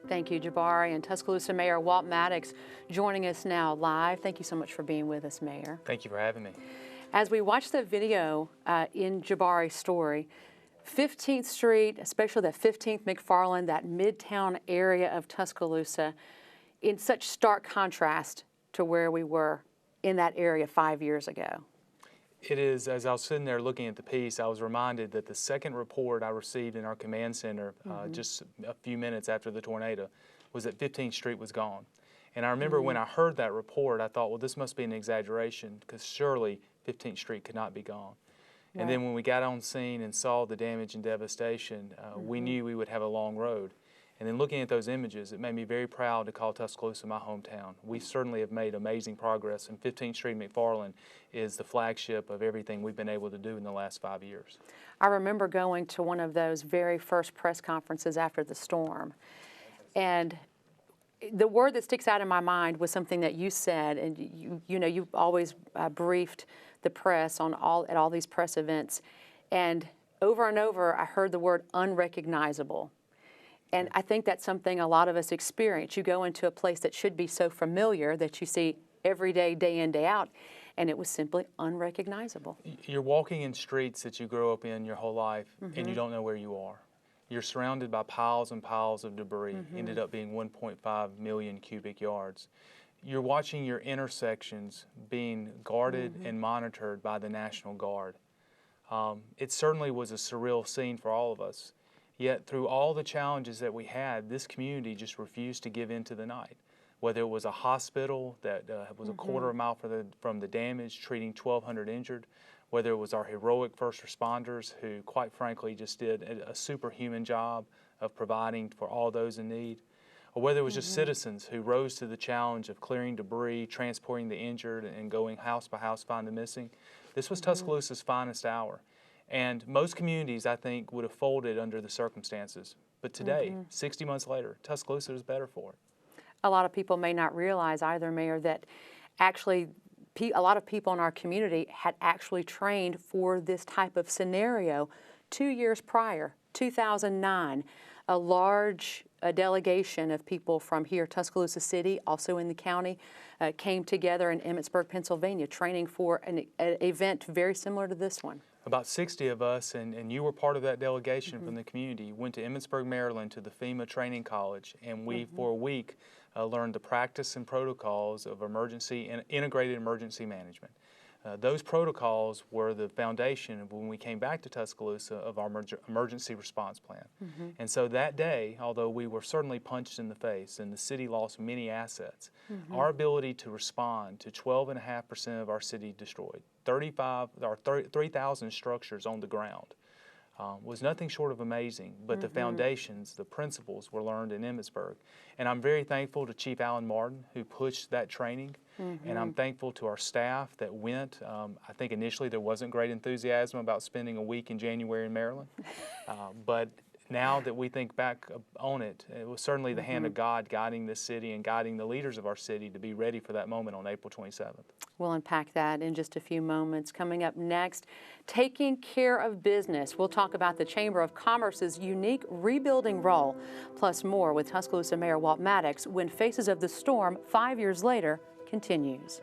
Thank you, Jabari. And Tuscaloosa Mayor Walt Maddox joining us now live. Thank you so much for being with us, Mayor. Thank you for having me. As we watch the video in Jabari's story, 15th Street, especially that 15th McFarland, that midtown area of Tuscaloosa, in such stark contrast to where we were in that area 5 years ago. It is, as I was sitting there looking at the piece, I was reminded that the second report I received in our command center just a few minutes after the tornado was that 15th Street was gone. And I remember when I heard that report, I thought, well, this must be an exaggeration because surely 15th Street could not be gone. Right. And then when we got on scene and saw the damage and devastation, we knew we would have a long road. And then looking at those images, it made me very proud to call Tuscaloosa my hometown. We certainly have made amazing progress, and 15th Street McFarland is the flagship of everything we've been able to do in the last 5 years. I remember going to one of those very first press conferences after the storm, and the word that sticks out in my mind was something that you said, and you always briefed the press on at all these press events, and over I heard the word unrecognizable. And I think that's something a lot of us experience. You go into a place that should be so familiar that you see every day, day in, day out, and it was simply unrecognizable. You're walking in streets that you grow up in your whole life, and you don't know where you are. You're surrounded by piles and piles of debris, ended up being 1.5 million cubic yards. You're watching your intersections being guarded and monitored by the National Guard. It certainly was a surreal scene for all of us. Yet through all the challenges that we had, this community just refused to give in to the night. Whether it was a hospital that was a quarter of a mile from the damage, treating 1,200 injured, whether it was our heroic first responders who quite frankly just did a superhuman job of providing for all those in need, or whether it was just citizens who rose to the challenge of clearing debris, transporting the injured, and going house by house find the missing. This was Tuscaloosa's finest hour. And most communities, I think, would have folded under the circumstances. But today, 60 months later, Tuscaloosa is better for it. A lot of people may not realize either, Mayor, that actually a lot of people in our community had actually trained for this type of scenario 2 years prior, 2009. A large delegation of people from here, Tuscaloosa City, also in the county, came together in Emmitsburg, Pennsylvania, training for an event very similar to this one. About 60 of us, and you were part of that delegation from the community, went to Emmitsburg, Maryland to the FEMA Training College, and we, for a week, learned the practice and protocols of integrated emergency management. Those protocols were the foundation of when we came back to Tuscaloosa of our emergency response plan. And so that day, although we were certainly punched in the face and the city lost many assets, our ability to respond to 12.5% of our city destroyed, 3,000 structures on the ground, was nothing short of amazing, but the foundations, the principles were learned in Emmitsburg. And I'm very thankful to Chief Alan Martin who pushed that training, and I'm thankful to our staff that went. I think initially there wasn't great enthusiasm about spending a week in January in Maryland, but now that we think back on it, it was certainly the hand of God guiding this city and guiding the leaders of our city to be ready for that moment on April 27th. We'll unpack that in just a few moments. Coming up next, taking care of business. We'll talk about the Chamber of Commerce's unique rebuilding role, plus more with Tuscaloosa Mayor Walt Maddox when Faces of the Storm 5 years later continues.